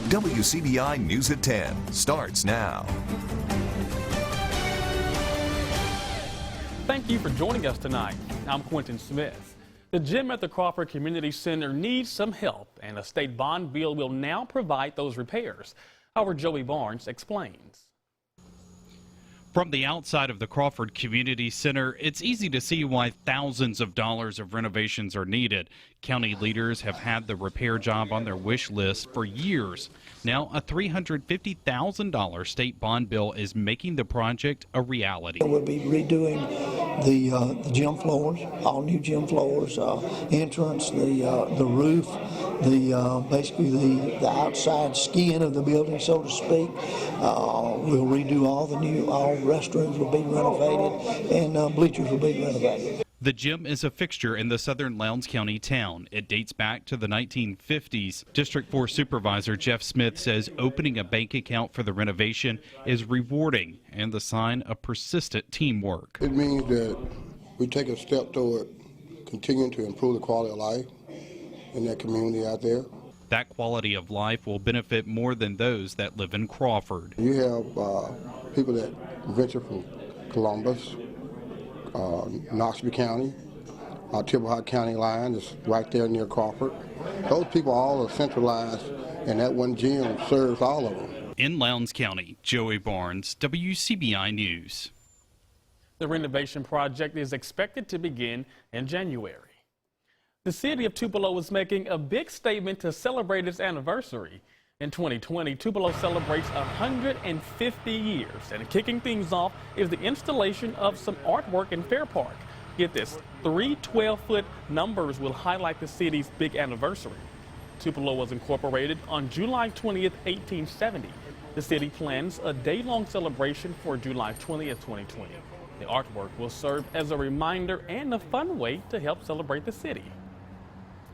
WCBI News at 10 starts now. Thank you for joining us tonight. I'm Quentin Smith. The gym at the Crawford Community Center needs some help, and a state bond bill will now provide those repairs. Our Joey Barnes explains. From the outside of the Crawford Community Center, it's easy to see why thousands of dollars of renovations are needed. County leaders have had the repair job on their wish list for years. Now, a $350,000 state bond bill is making the project a reality. We'll be redoing the gym floors, all new gym floors, entrance, the roof, basically the outside skin of the building, so to speak. We'll redo all restrooms will be renovated, and bleachers will be renovated. The gym is a fixture in the southern Lowndes County town. It dates back to the 1950s. District 4 Supervisor Jeff Smith says opening a bank account for the renovation is rewarding and the sign of persistent teamwork. It means that we take a step toward continuing to improve the quality of life in that community out there. That quality of life will benefit more than those that live in Crawford. You have people that venture from Columbus, Knoxville County, Tiburon County line is right there near Crawford. Those people all are centralized, and that one gym serves all of them. In Lowndes County, Joey Barnes, WCBI News. The renovation project is expected to begin in January. The city of Tupelo is making a big statement to celebrate its anniversary. In 2020, Tupelo celebrates 150 years, and kicking things off is the installation of some artwork in Fair Park. Get this, 3 12-foot numbers will highlight the city's big anniversary. Tupelo was incorporated on July 20th, 1870. The city plans a day-long celebration for July 20th, 2020. The artwork will serve as a reminder and a fun way to help celebrate the city.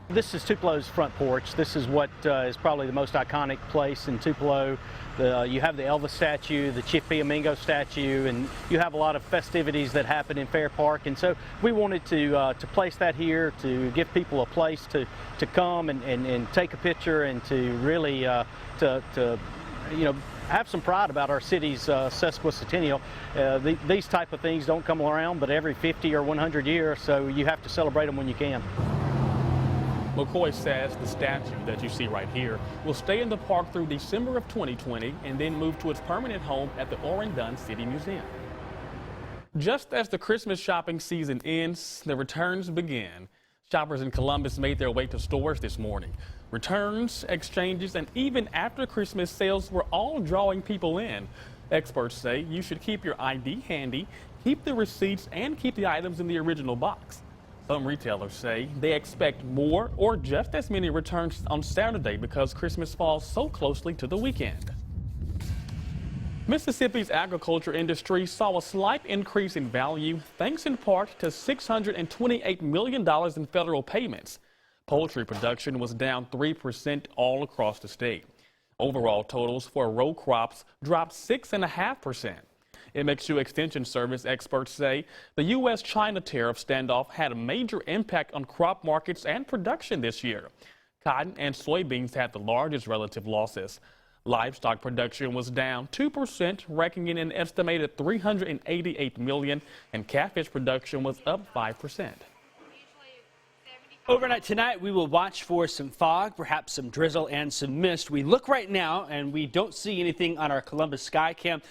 This is Tupelo's front porch. This is what is probably the most iconic place in Tupelo. You have the Elvis statue, the Chief Piamingo statue, and you have a lot of festivities that happen in Fair Park. And so we wanted to place that here to give people a place to come and take a picture and to really have some pride about our city's sesquicentennial. These type of things don't come around but every 50 or 100 years, so you have to celebrate them when you can. McCoy says the statue that you see right here will stay in the park through December of 2020 and then move to its permanent home at the Orrin Dunn City Museum. Just as the Christmas shopping season ends, the returns begin. Shoppers in Columbus made their way to stores this morning. Returns, exchanges, and even after Christmas sales were all drawing people in. Experts say you should keep your ID handy, keep the receipts, and keep the items in the original box. Some retailers say they expect more or just as many returns on Saturday because Christmas falls so closely to the weekend. Mississippi's agriculture industry saw a slight increase in value thanks in part to $628 million in federal payments. Poultry production was down 3% all across the state. Overall totals for row crops dropped 6.5%. MXU Extension Service experts say the U.S.-China tariff standoff had a major impact on crop markets and production this year. Cotton and soybeans had the largest relative losses. Livestock production was down 2%, raking in an estimated $388 million, and catfish production was up 5%. Overnight tonight, we will watch for some fog, perhaps some drizzle and some mist. We look right now and we don't see anything on our Columbus sky cam,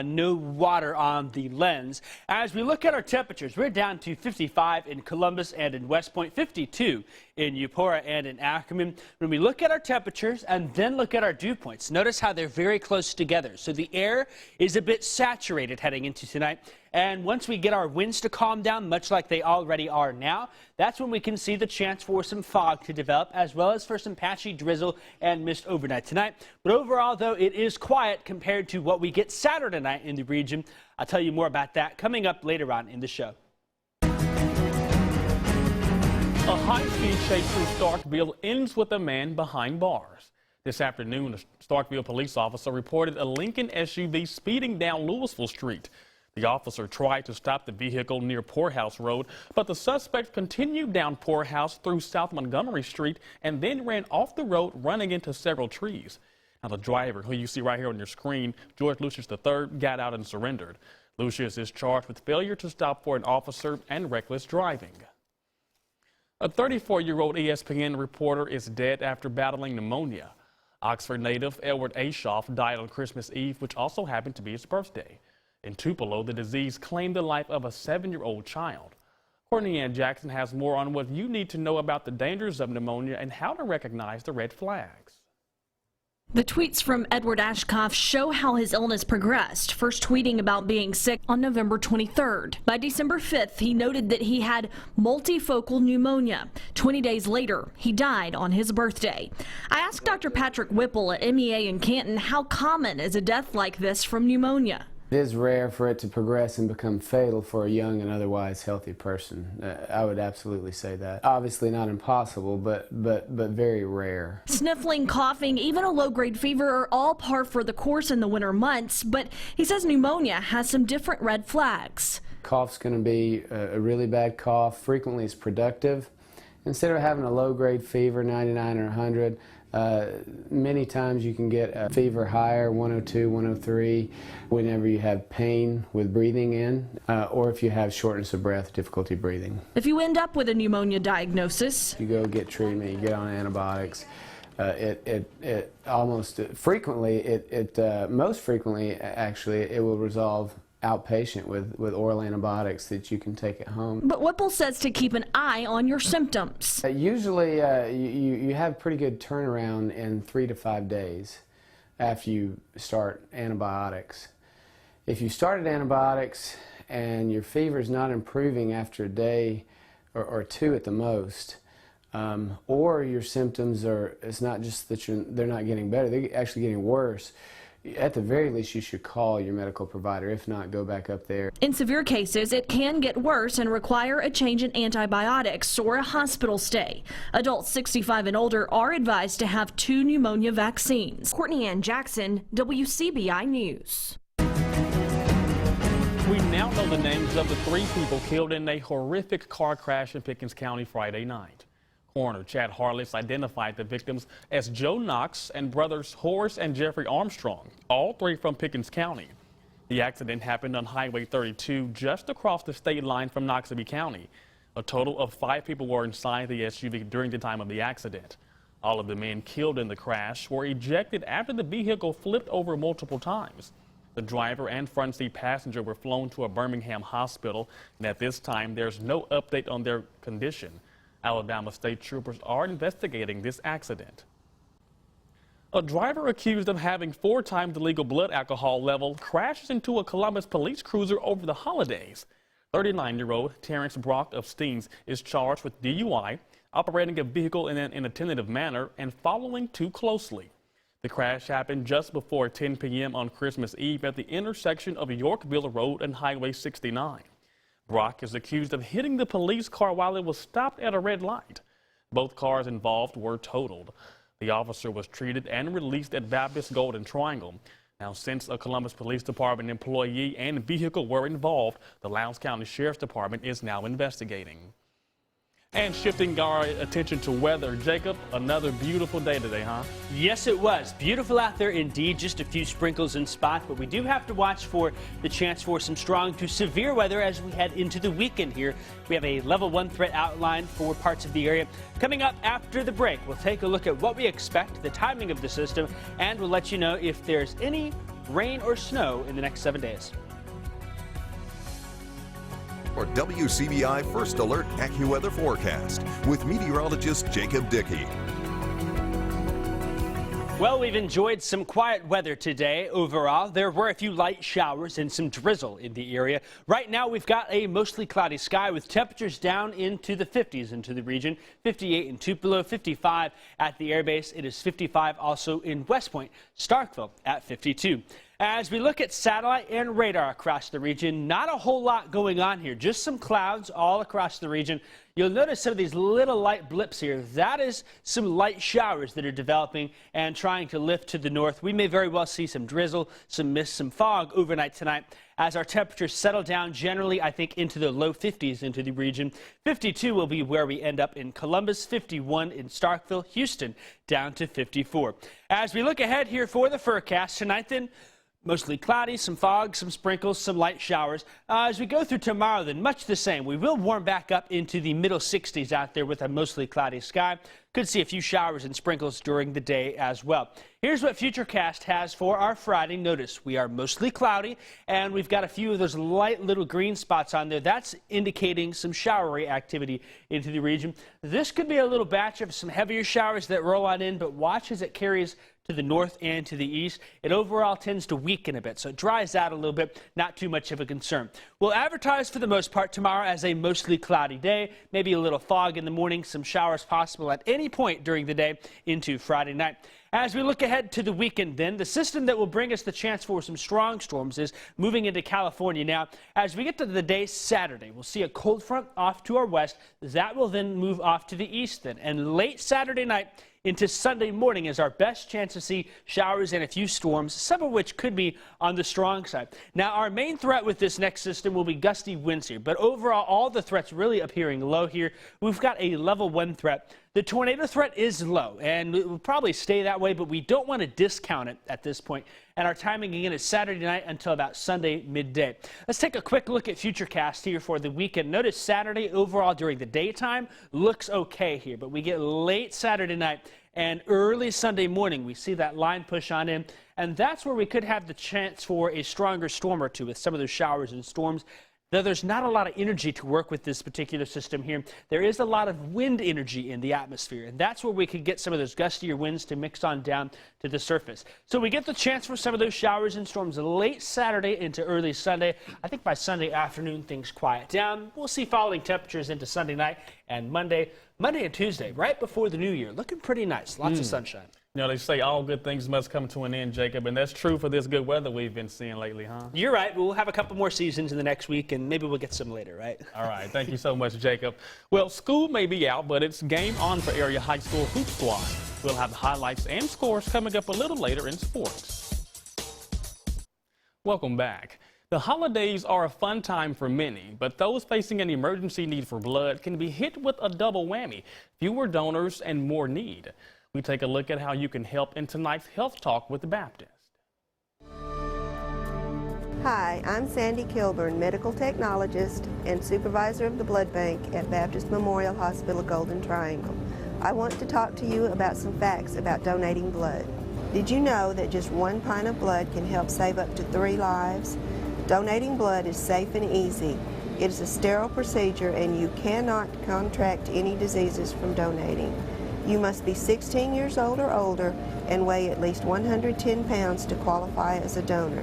no water on the lens. As we look at our temperatures, we're down to 55 in Columbus and in West Point, 52 in Eupora and in Ackerman. When we look at our temperatures and then look at our dew points, notice how they're very close together. So the air is a bit saturated heading into tonight. And once we get our winds to calm down, much like they already are now, that's when we can see the chance for some fog to develop, as well as for some patchy drizzle and mist overnight tonight. But overall, though, it is quiet compared to what we get Saturday night in the region. I'll tell you more about that coming up later on in the show. A high-speed chase through Starkville ends with a man behind bars. This afternoon, a Starkville police officer reported a Lincoln SUV speeding down Louisville Street. The officer tried to stop the vehicle near Poorhouse Road, but the suspect continued down Poorhouse through South Montgomery Street and then ran off the road, running into several trees. Now, the driver, who you see right here on your screen, George Lucius III, got out and surrendered. Lucius is charged with failure to stop for an officer and reckless driving. A 34-year-old ESPN reporter is dead after battling pneumonia. Oxford native Edward Ashoff died on Christmas Eve, which also happened to be his birthday. In Tupelo, the disease claimed the life of a 7-year-old child. Courtney Ann Jackson has more on what you need to know about the dangers of pneumonia and how to recognize the red flags. The tweets from Edward Ashkoff show how his illness progressed, first tweeting about being sick on November 23rd. By December 5th, he noted that he had multifocal pneumonia. 20 days later, he died on his birthday. I asked Dr. Patrick Whipple at MEA in Canton how common is a death like this from pneumonia. It is rare for it to progress and become fatal for a young and otherwise healthy person. I would absolutely say that. Obviously not impossible, but very rare. Sniffling, coughing, even a low-grade fever are all par for the course in the winter months, but he says pneumonia has some different red flags. Cough's going to be a really bad cough. Frequently it's productive. Instead of having a low-grade fever, 99 or 100, many times you can get a fever higher, 102, 103, whenever you have pain with breathing in, or if you have shortness of breath, difficulty breathing. If you end up with a pneumonia diagnosis, you go get treatment, you get on antibiotics. Most frequently, actually, it will resolve outpatient with oral antibiotics that you can take at home. But Whipple says to keep an eye on your symptoms. Usually you have pretty good turnaround in 3 to 5 days after you start antibiotics. If you started antibiotics and your fever is not improving after a day or two at the most, or your symptoms are, it's not just that they're not getting better, they're actually getting worse, at the very least, you should call your medical provider. If not, go back up there. In severe cases, it can get worse and require a change in antibiotics or a hospital stay. Adults 65 and older are advised to have 2 pneumonia vaccines. Courtney Ann Jackson, WCBI News. We now know the names of the 3 people killed in a horrific car crash in Pickens County Friday night. Coroner Chad Harless identified the victims as Joe Knox and brothers Horace and Jeffrey Armstrong, all 3 from Pickens County. The accident happened on Highway 32 just across the state line from WCBI County. A total of 5 people were inside the SUV during the time of the accident. All of the men killed in the crash were ejected after the vehicle flipped over multiple times. The driver and front seat passenger were flown to a Birmingham hospital, and at this time there's no update on their condition. Alabama state troopers are investigating this accident. A driver accused of having 4 times the legal blood alcohol level crashes into a Columbus police cruiser over the holidays. 39-year-old Terrence Brock of Steens is charged with DUI, operating a vehicle in an inattentive manner, and following too closely. The crash happened just before 10 p.m. on Christmas Eve at the intersection of Yorkville Road and Highway 69. Brock is accused of hitting the police car while it was stopped at a red light. Both cars involved were totaled. The officer was treated and released at Baptist Golden Triangle. Now, since a Columbus Police Department employee and vehicle were involved, the Lowndes County Sheriff's Department is now investigating. And shifting our attention to weather, Jacob, another beautiful day today, huh? Yes, it was. Beautiful out there indeed. Just a few sprinkles in spots, but we do have to watch for the chance for some strong to severe weather as we head into the weekend here. We have a level 1 threat outline for parts of the area. Coming up after the break, we'll take a look at what we expect, the timing of the system, and we'll let you know if there's any rain or snow in the next 7 days. For WCBI First Alert AccuWeather Forecast with meteorologist Jacob Dickey. Well, we've enjoyed some quiet weather today overall. There were a few light showers and some drizzle in the area. Right now, we've got a mostly cloudy sky with temperatures down into the 50s into the region. 58 in Tupelo, 55 at the airbase. It is 55 also in West Point, Starkville at 52. As we look at satellite and radar across the region, not a whole lot going on here, just some clouds all across the region. You'll notice some of these little light blips here. That is some light showers that are developing and trying to lift to the north. We may very well see some drizzle, some mist, some fog overnight tonight as our temperatures settle down generally, I think, into the low 50s into the region. 52 will be where we end up in Columbus, 51 in Starkville, Houston down to 54. As we look ahead here for the forecast tonight, then mostly cloudy, some fog, some sprinkles, some light showers. As we go through tomorrow, then much the same. We will warm back up into the middle 60s out there with a mostly cloudy sky. Could see a few showers and sprinkles during the day as well. Here's what Futurecast has for our Friday. Notice we are mostly cloudy, and we've got a few of those light little green spots on there. That's indicating some showery activity into the region. This could be a little batch of some heavier showers that roll on in, but watch as it carries to the north and to the east. It overall tends to weaken a bit, so it dries out a little bit. Not too much of a concern. We'll advertise for the most part tomorrow as a mostly cloudy day, maybe a little fog in the morning, some showers possible at any point during the day into Friday night. As we look ahead to the weekend then, the system that will bring us the chance for some strong storms is moving into California now. As we get to the day Saturday, we'll see a cold front off to our west. That will then move off to the east then. And late Saturday night into Sunday morning is our best chance to see showers and a few storms, some of which could be on the strong side. Now, our main threat with this next system will be gusty winds here, but overall, all the threats really appearing low here. We've got a level 1 threat. The tornado threat is low, and it will probably stay that way, but we don't want to discount it at this point. And our timing again is Saturday night until about Sunday midday. Let's take a quick look at Futurecast here for the weekend. Notice Saturday overall during the daytime looks okay here, but we get late Saturday night and early Sunday morning. We see that line push on in, and that's where we could have the chance for a stronger storm or two with some of those showers and storms. Though there's not a lot of energy to work with this particular system here, there is a lot of wind energy in the atmosphere, and that's where we could get some of those gustier winds to mix on down to the surface. So we get the chance for some of those showers and storms late Saturday into early Sunday. I think by Sunday afternoon things quiet down. We'll see falling temperatures into Sunday night and Monday and Tuesday, right before the new year. Looking pretty nice. Lots of sunshine. You know, they say all good things must come to an end, Jacob, and that's true for this good weather we've been seeing lately, huh? You're right. We'll have a couple more seasons in the next week, and maybe we'll get some later, right? All right. Thank you so much, Jacob. Well, school may be out, but it's game on for area high school hoop squad. We'll have highlights and scores coming up a little later in sports. Welcome back. The holidays are a fun time for many, but those facing an emergency need for blood can be hit with a double whammy: fewer donors and more need. We take a look at how you can help in tonight's Health Talk with the Baptist. Hi, I'm Sandy Kilburn, medical technologist and supervisor of the blood bank at Baptist Memorial Hospital Golden Triangle. I want to talk to you about some facts about donating blood. Did you know that just 1 pint of blood can help save up to 3 lives? Donating blood is safe and easy. It is a sterile procedure and you cannot contract any diseases from donating. You must be 16 years old or older and weigh at least 110 pounds to qualify as a donor.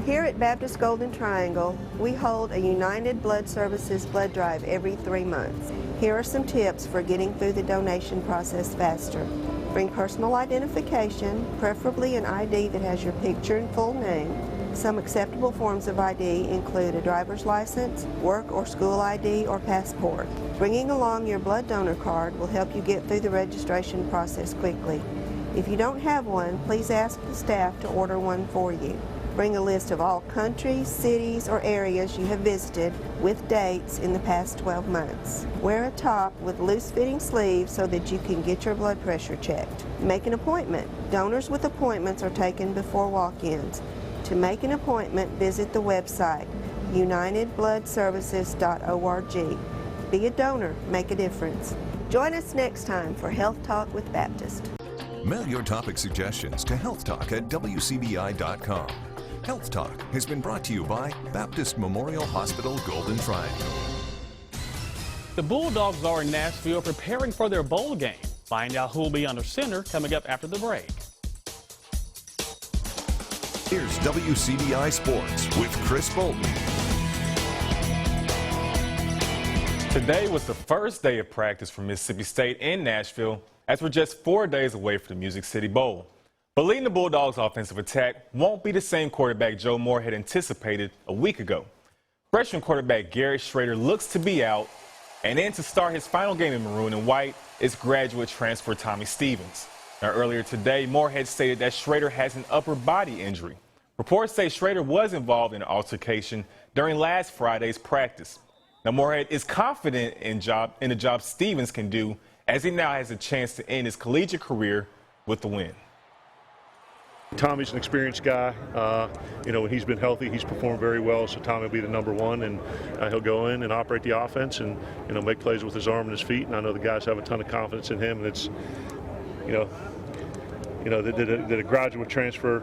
Here at Baptist Golden Triangle, we hold a United Blood Services blood drive every 3 months. Here are some tips for getting through the donation process faster. Bring personal identification, preferably an ID that has your picture and full name. Some acceptable forms of ID include a driver's license, work or school ID, or passport. Bringing along your blood donor card will help you get through the registration process quickly. If you don't have one, please ask the staff to order one for you. Bring a list of all countries, cities, or areas you have visited with dates in the past 12 months. Wear a top with loose-fitting sleeves so that you can get your blood pressure checked. Make an appointment. Donors with appointments are taken before walk-ins. To make an appointment, visit the website, unitedbloodservices.org. Be a donor, make a difference. Join us next time for Health Talk with Baptist. Mail your topic suggestions to healthtalk@wcbi.com. Health Talk has been brought to you by Baptist Memorial Hospital Golden Triangle. The Bulldogs are in Nashville preparing for their bowl game. Find out who will be under center coming up after the break. Here's WCBI Sports with Chris Bolton. Today was the first day of practice for Mississippi State in Nashville, as we're just 4 days away from the Music City Bowl. But leading the Bulldogs' offensive attack won't be the same quarterback Joe Moore had anticipated a week ago. Freshman quarterback Garrett Schrader looks to be out, and then to start his final game in maroon and white is graduate transfer Tommy Stevens. Now, earlier today, Moore had stated that Schrader has an upper body injury. Reports say Schrader was involved in an altercation during last Friday's practice. Now, Moorhead is confident in the job Stevens can do, as he now has a chance to end his collegiate career with the win. Tommy's an experienced guy. When he's been healthy, he's performed very well. So Tommy will be the number one, and he'll go in and operate the offense and make plays with his arm and his feet. And I know the guys have a ton of confidence in him. And it's that a graduate transfer,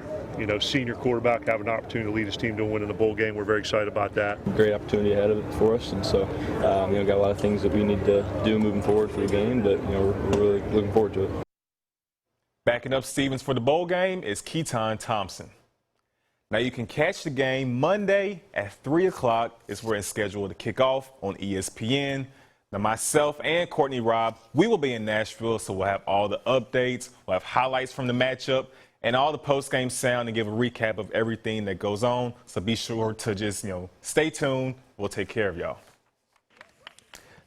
senior quarterback have an opportunity to lead his team to win in a bowl game. We're very excited about that. Great opportunity ahead of it for us, and so got a lot of things that we need to do moving forward for the game, but we're really looking forward to it. Backing up Stevens for the bowl game is Keaton Thompson. Now you can catch the game Monday at 3 o'clock is where it's scheduled to kick off on ESPN. Now myself and Courtney Robb, we will be in Nashville, so we'll have all the updates, we'll have highlights from the matchup, and all the post-game sound and give a recap of everything that goes on. So be sure to just, stay tuned. We'll take care of y'all.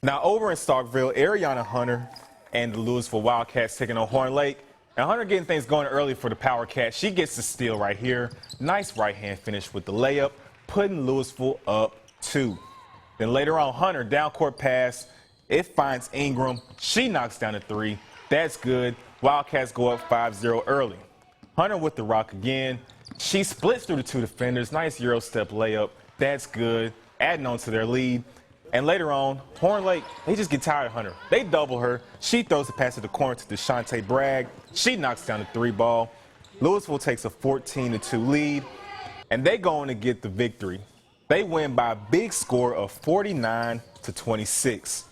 Now over in Starkville, Ariana Hunter and the Louisville Wildcats taking on Horn Lake. Now Hunter getting things going early for the Power Cats. She gets the steal right here. Nice right-hand finish with the layup, putting Louisville up 2. Then later on, Hunter, down court pass. It finds Ingram. She knocks down a 3. That's good. Wildcats go up 5-0 early. Hunter with the rock again. She splits through the 2 defenders. Nice Euro step layup. That's good. Adding on to their lead. And later on, Horn Lake, they just get tired of Hunter. They double her. She throws the pass to the corner to Deshaunte Bragg. She knocks down the 3 ball. Louisville takes a 14-2 lead, and they go on to get the victory. They win by a big score of 49-26.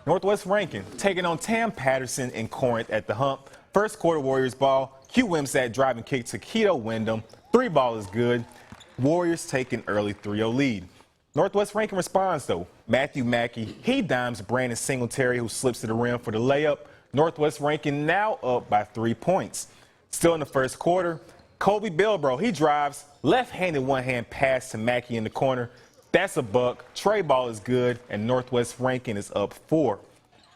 Northwest Rankin taking on Tam Patterson in Corinth at the Hump. First quarter Warriors ball. Q Wimsatt driving kick to Keto Wyndham. 3 ball is good. Warriors take an early 3-0 lead. Northwest Rankin responds, though. Matthew Mackey, he dimes Brandon Singletary, who slips to the rim for the layup. Northwest Rankin now up by 3 points. Still in the first quarter, Kobe Bilbro, he drives, left-handed one-hand pass to Mackey in the corner. That's a buck. Trey ball is good, and Northwest Rankin is up 4.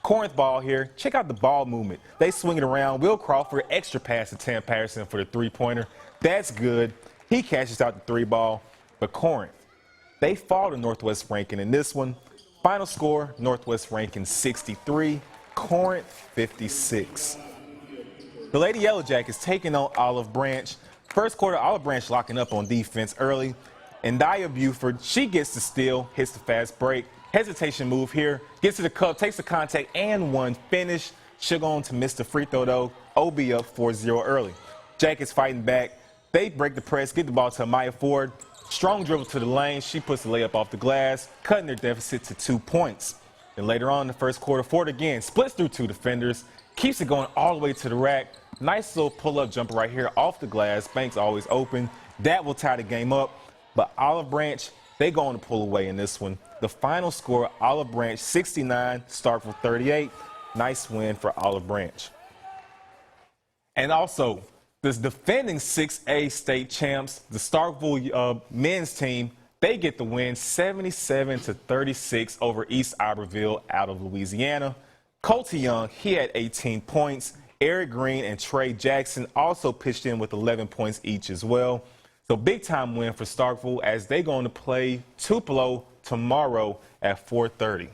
Corinth ball here. Check out the ball movement. They swing it around. Will Crawford, extra pass to Tam Patterson for the 3-pointer. That's good. He catches out the 3 ball, but Corinth, they fall to Northwest Rankin in this one. Final score, Northwest Rankin 63, Corinth 56. The Lady Yellow Jackets taking on Olive Branch. First quarter, Olive Branch locking up on defense early. And Daya Buford, she gets the steal, hits the fast break. Hesitation move here, gets to the cup, takes the contact, and 1 finish. She'll go on to miss the free throw, though. OB up 4-0 early. Jackets fighting back. They break the press, get the ball to Maya Ford. Strong dribble to the lane. She puts the layup off the glass, cutting their deficit to 2 points. Then later on in the first quarter, Ford again splits through 2 defenders, keeps it going all the way to the rack. Nice little pull-up jumper right here off the glass. Banks always open. That will tie the game up. But Olive Branch, they go on to pull away in this one. The final score, Olive Branch 69, Starkville 38. Nice win for Olive Branch. And also, the defending 6A state champs, the Starkville men's team, they get the win 77-36 over East Iberville out of Louisiana. Colty Young, he had 18 points. Eric Green and Trey Jackson also pitched in with 11 points each as well. So big time win for Starkville as they go on to play Tupelo tomorrow at 4:30.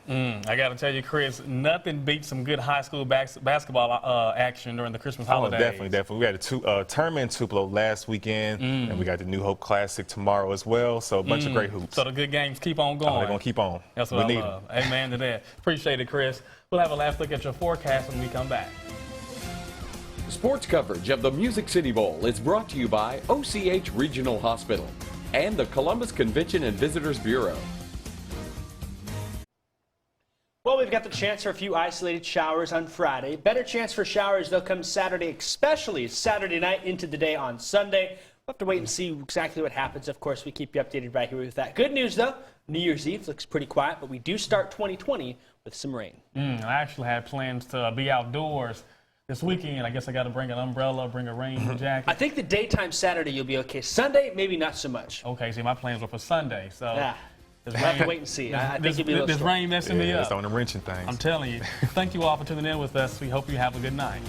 I got to tell you, Chris, nothing beats some good high school basketball action during the Christmas holidays. Definitely. We had a tournament in Tupelo last weekend, and we got the New Hope Classic tomorrow as well. So a bunch of great hoops. So the good games keep on going. Oh, they're going to keep on. That's what I love. Amen to that. Appreciate it, Chris. We'll have a last look at your forecast when we come back. Sports coverage of the Music City Bowl is brought to you by OCH Regional Hospital and the Columbus Convention and Visitors Bureau. Well, we've got the chance for a few isolated showers on Friday. Better chance for showers, they'll come Saturday, especially Saturday night into the day on Sunday. We'll have to wait and see exactly what happens. Of course, we keep you updated right here with that. Good news, though, New Year's Eve looks pretty quiet, but we do start 2020 with some rain. I actually had plans to be outdoors this weekend. I guess I got to bring an umbrella, bring a rain jacket. I think the daytime Saturday you'll be okay. Sunday, maybe not so much. Okay, see, my plans were for Sunday, so. Yeah. We'll have to wait and see. I think you'll be a little this rain messing me up. It's on the wrenching things. I'm telling you. Thank you all for tuning in with us. We hope you have a good night.